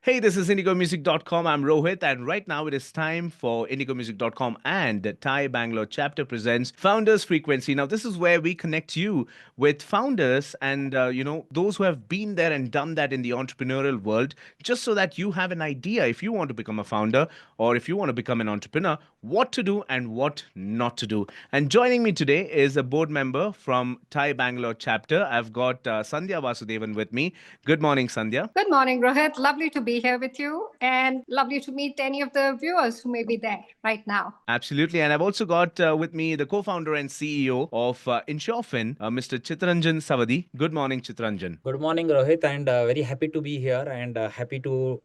Hey, this is IndigoMusic.com. I'm Rohit, and right now it is time for IndigoMusic.com and Thai Bangalore chapter presents Founders Frequency. Now, this is where we connect you with founders and those who have been there and done that in the entrepreneurial world, just so that you have an idea if you want to become a founder or if you want to become an entrepreneur, what to do and what not to do. And joining me today is a board member from Thai Bangalore chapter. I've got Sandhya Vasudevan with me. Good morning, Sandhya. Good morning, Rohit. Lovely to be here with you and lovely to meet any of the viewers who may be there right now. Absolutely. And I've also got with me the co-founder and CEO of InsurFin, Mr. Chittaranjan Savadi. Good morning, Chittaranjan. Good morning, Rohit, and very happy to be here and happy to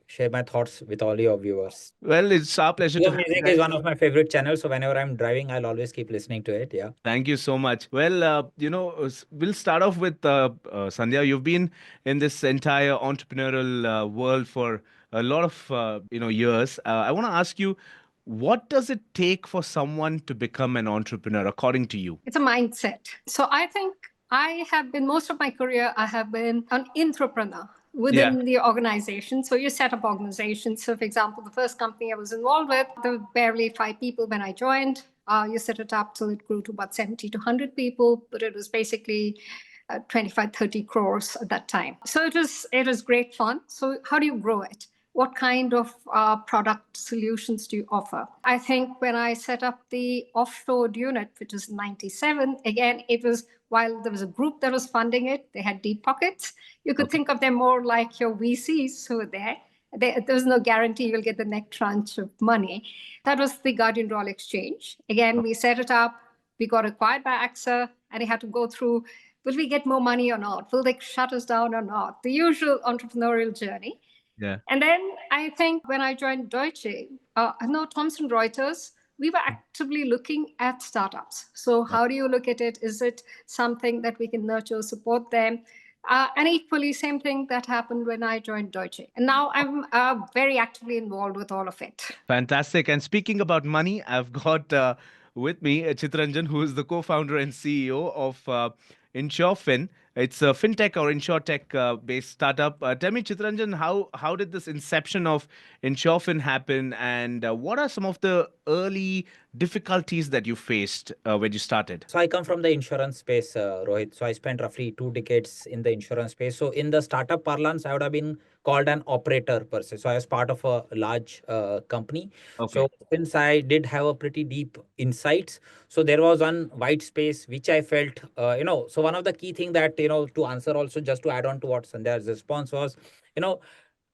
share my thoughts with all your viewers. Well, it's our pleasure to Your have you music guys. is one of my favorite channels, so whenever I'm driving, I'll always keep listening to it. Yeah. Thank you so much. Well, we'll start off with Sandhya. You've been in this entire entrepreneurial world for a lot of years. I want to ask you, what does it take for someone to become an entrepreneur, according to you? It's a mindset. So I think I have been, most of my career, I have been an entrepreneur within the organization. So you set up organizations. So, for example, the first company I was involved with, there were barely 5 people when I joined. You set it up till it grew to about 70 to 100 people, but it was basically 25, 30 crores at that time. So it was great fun. So how do you grow it? What kind of product solutions do you offer? I think when I set up the offshore unit, which was 97, again, it was while there was a group that was funding it, they had deep pockets. You could think of them more like your VCs who were there. There was no guarantee you'll get the next tranche of money. That was the Guardian Royal Exchange. Again, we set it up. We got acquired by AXA, and it had to go through, will we get more money or not? Will they shut us down or not? The usual entrepreneurial journey. Yeah. And then I think when I joined Deutsche, Thomson Reuters, we were actively looking at startups. So how do you look at it? Is it something that we can nurture, support them? And equally, same thing that happened when I joined Deutsche. And now I'm very actively involved with all of it. Fantastic. And speaking about money, I've got with me Chittaranjan, who is the co-founder and CEO of InsurFin. It's a fintech or insurtech based startup. Tell me, Chittaranjan, how did this inception of InsurFin happen, and what are some of the early difficulties that you faced when you started? So I come from the insurance space, Rohit. So I spent roughly 2 decades in the insurance space. So in the startup parlance, I would have been called an operator per se. So I was part of a large company. Okay. So since I did have a pretty deep insights, so there was one white space which I felt, so one of the key thing that, to answer also, just to add on to what Sandhya's response was,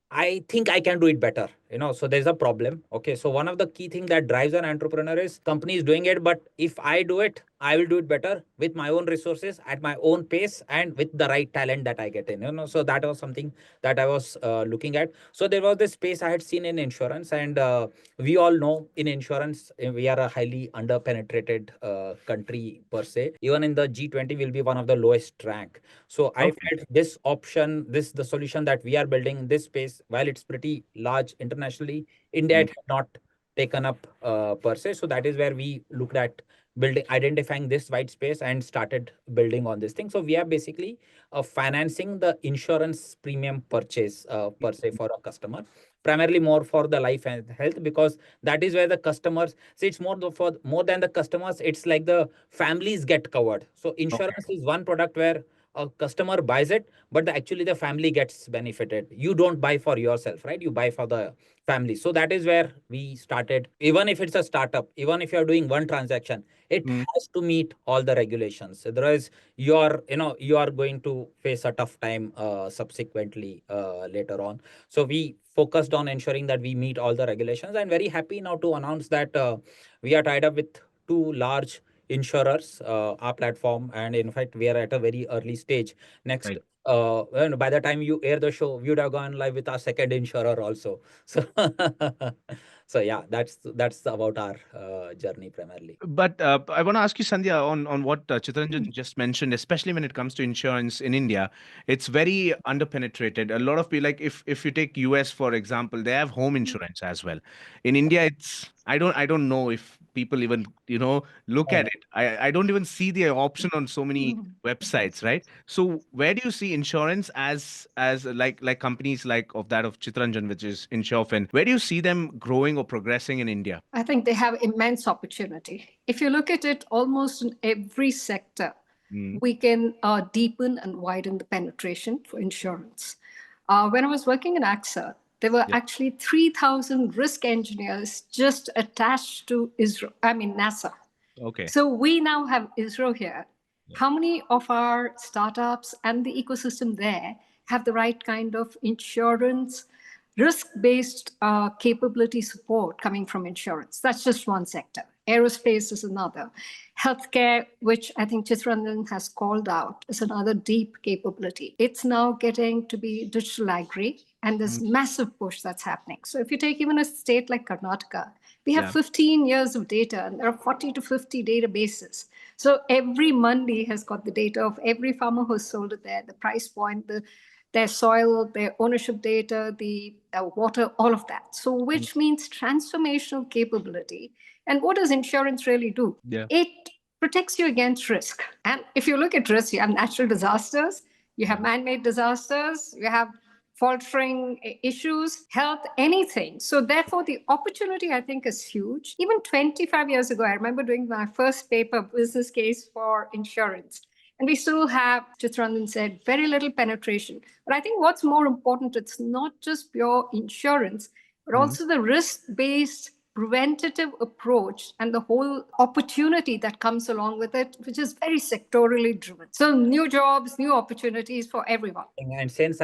I think I can do it better. So there's a problem. Okay. So one of the key things that drives an entrepreneur is company is doing it, but if I do it, I will do it better with my own resources at my own pace and with the right talent that I get in. So that was something that I was looking at. So there was this space I had seen in insurance, and we all know in insurance, we are a highly underpenetrated country per se. Even in the G20, we'll be one of the lowest rank. So I felt this option, the solution that we are building in this space, while it's pretty large internationally, India had not taken up per se. So that is where we looked at identifying this white space and started building on this thing. So we are basically financing the insurance premium purchase per se for a customer, primarily more for the life and health, because that is where the customers, so it's more than the customers, it's like the families get covered. So insurance is one product where a customer buys it, but actually the family gets benefited. You don't buy for yourself, right? You buy for the family. So that is where we started. Even if it's a startup, even if you're doing one transaction, it has to meet all the regulations. Otherwise, you are going to face a tough time subsequently later on. So we focused on ensuring that we meet all the regulations, and very happy now to announce that we are tied up with 2 large insurers, our platform, and in fact we are at a very early stage. Next, by the time you air the show, we would have gone live with our second insurer also. So so yeah, that's about our journey primarily. But I want to ask you, Sandhya, on what Chittaranjan just mentioned, especially when it comes to insurance in India, it's very underpenetrated. A lot of people, like if you take US for example, they have home insurance as well. In India, it's I don't know if people even look at it. I don't even see the option on so many Mhm. websites, right? So where do you see insurance as like companies like of that of Chittaranjan, which is InsurFin? Where do you see them growing or progressing in India? I think they have immense opportunity. If you look at it, almost in every sector, Mm. we can deepen and widen the penetration for insurance. When I was working in AXA, there were Yeah. actually 3,000 risk engineers just attached to NASA. Okay. So we now have ISRO here. Yeah. How many of our startups and the ecosystem there have the right kind of insurance, risk-based capability support coming from insurance? That's just one sector. Aerospace is another. Healthcare, which I think Chittaranjan has called out, is another deep capability. It's now getting to be digital agri, and Mm. there's massive push that's happening. So if you take even a state like Karnataka, we have Yeah. 15 years of data, and there are 40 to 50 databases. So every Monday has got the data of every farmer who's sold it there, the price point, their soil, their ownership data, the water, all of that. So, Mm. which means transformational capability. And what does insurance really do? Yeah. It protects you against risk. And if you look at risk, you have natural disasters, you have Yeah. man-made disasters, you have faltering issues, health, anything. So therefore, the opportunity, I think, is huge. Even 25 years ago, I remember doing my first paper business case for insurance. And we still have, Chittaranjan said, very little penetration. But I think what's more important, it's not just pure insurance, but Mm. also the risk-based preventative approach and the whole opportunity that comes along with it, which is very sectorally driven. So new jobs, new opportunities for everyone. And since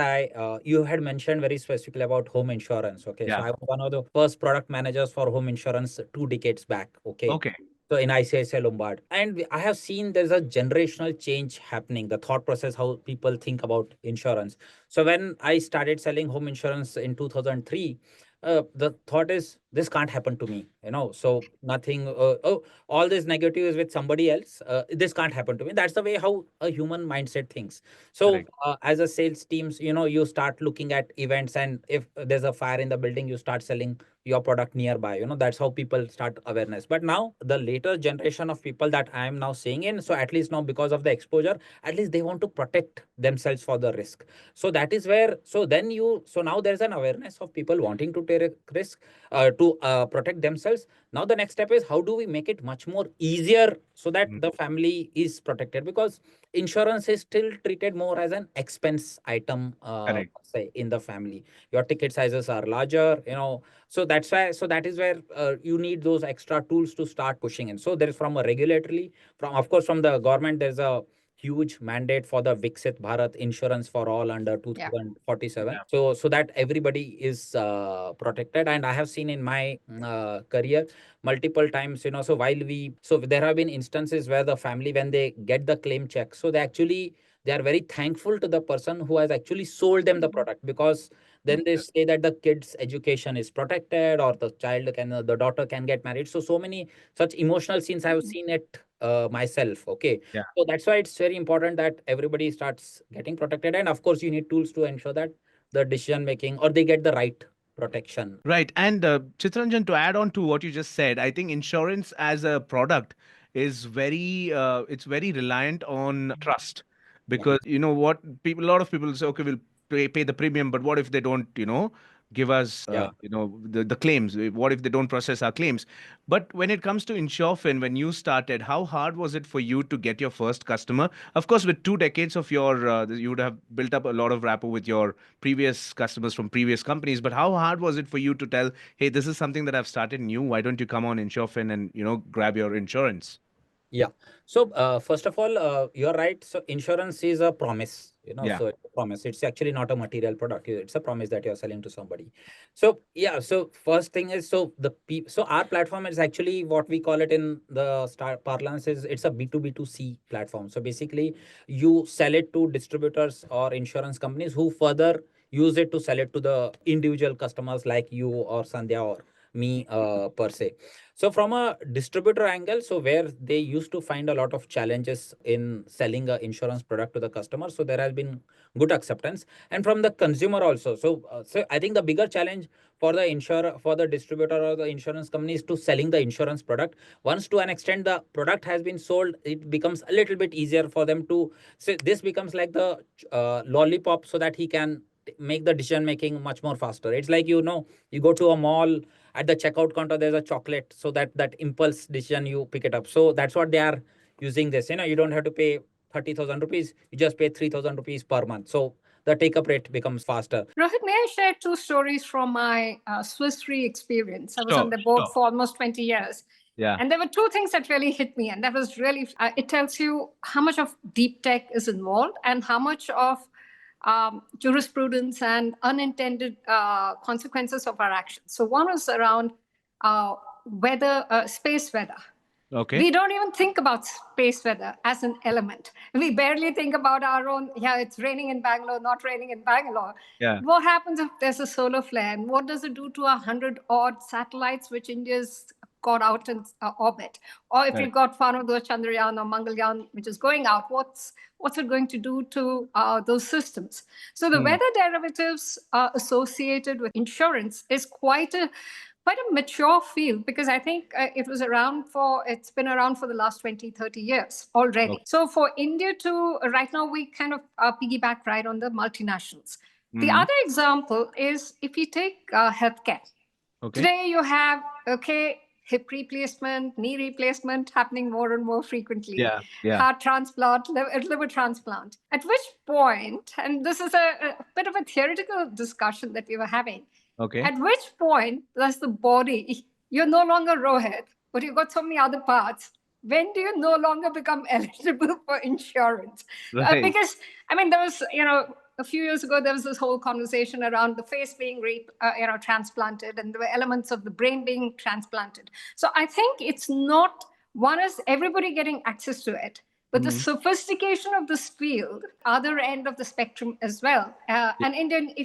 you had mentioned very specifically about home insurance, okay, so Yeah. I was one of the first product managers for home insurance 2 decades back, okay. Okay. So in ICICI Lombard, and I have seen there's a generational change happening, the thought process, how people think about insurance. So when I started selling home insurance in 2003, the thought is this can't happen to me, so nothing, all this negative is with somebody else. This can't happen to me. That's the way how a human mindset thinks. So Correct. as a sales teams, you start looking at events, and if there's a fire in the building, you start selling your product nearby. That's how people start awareness. But now the later generation of people that I am now seeing in, so at least now because of the exposure, at least they want to protect themselves for the risk. So that is where, so now there's an awareness of people wanting to take a risk, to protect themselves. Now the next step is how do we make it much more easier so that Mm. the family is protected, because insurance is still treated more as an expense item, Correct. say, in the family. Your ticket sizes are larger, so that's why, so that is where you need those extra tools to start pushing in. So there is, from a regulatory, from, of course, from the government, there's a huge mandate for the Viksit Bharat insurance for all under Yeah. 2047. Yeah. So that everybody is protected. And I have seen in my career multiple times, so so there have been instances where the family, when they get the claim check, so they are very thankful to the person who has actually sold them the product, because then they say that the kid's education is protected, or the daughter can get married. So many such emotional scenes I have seen it myself. Okay. Yeah. So that's why it's very important that everybody starts getting protected. And of course, you need tools to ensure that the decision making, or they get the right protection. Right. And Chittaranjan, to add on to what you just said, I think insurance as a product is it's very reliant on trust, Yeah. because you know what, a lot of people say, okay, we'll pay the premium, but what if they don't, give us, Yeah. the claims? What if they don't process our claims? But when it comes to InsurFin, when you started, how hard was it for you to get your first customer? Of course, with 2 decades of you would have built up a lot of rapport with your previous customers from previous companies. But how hard was it for you to tell, hey, this is something that I've started new. Why don't you come on InsurFin and, grab your insurance? Yeah. So, first of all, you're right. So, insurance is a promise, Yeah. so it's a promise. It's actually not a material product. It's a promise that you're selling to somebody. So, yeah. So, first thing is, so our platform is actually what we call it in the parlance is, it's a B2B2C platform. So, basically, you sell it to distributors or insurance companies who further use it to sell it to the individual customers like you or Sandhya or me, per se. So from a distributor angle, so where they used to find a lot of challenges in selling an insurance product to the customer, so there has been good acceptance, and from the consumer also. So I think the bigger challenge for the insurer, for the distributor or the insurance company is to selling the insurance product. Once to an extent the product has been sold, it becomes a little bit easier for them to. So this becomes like the lollipop, so that he can make the decision making much more faster. It's like, you go to a mall, at the checkout counter there's a chocolate, so that impulse decision, you pick it up. So that's what they are using this. You don't have to pay 30,000 rupees, you just pay 3,000 rupees per month, so the take up rate becomes faster. Rohit, may I share two stories from my Swiss Re experience? I was Sure, on the board sure. for almost 20 years. Yeah. And there were two things that really hit me. And that was really, it tells you how much of deep tech is involved and how much of jurisprudence and unintended consequences of our actions. So one was around space weather. Okay. We don't even think about space weather as an element. We barely think about our own, it's raining in Bangalore, not raining in Bangalore. Yeah. What happens if there's a solar flare? And what does it do to 100-odd satellites which India's got out in orbit? Or if you've got one of those Chandrayaan or Mangalyaan, which is going out, what's it going to do to those systems? So the weather derivatives associated with insurance is quite a mature field, because I think it's been around for the last 20, 30 years already. Okay. So for India to, right now, we kind of piggyback right on the multinationals. The other example is if you take healthcare. Okay. Today you have, hip replacement, knee replacement happening more and more frequently. Yeah. Heart transplant, liver transplant. At which point, and this is a bit of a theoretical discussion that we were having, Okay. at which point does the body, you're no longer Rohit, but you've got so many other parts. When do you no longer become eligible for insurance? Right. Because, there was, a few years ago, there was this whole conversation around the face being transplanted, and there were elements of the brain being transplanted. So I think it's not, one is everybody getting access to it, but the sophistication of this field, other end of the spectrum as well. And Indian,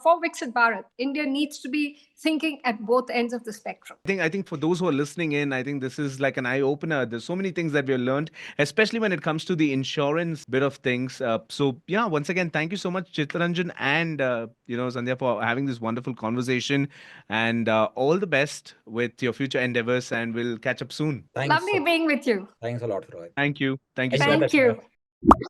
for Viksit Bharat, India needs to be thinking at both ends of the spectrum. I think for those who are listening in, I think this is like an eye opener. There's so many things that we have learned, especially when it comes to the insurance bit of things. So yeah, once again, thank you so much, Chittaranjan and Sandhya, for having this wonderful conversation. And all the best with your future endeavors. And we'll catch up soon. Thanks. Lovely being with you. Thanks a lot, Rohit. Thank you. Thank you. Enjoy So the much. Thank you.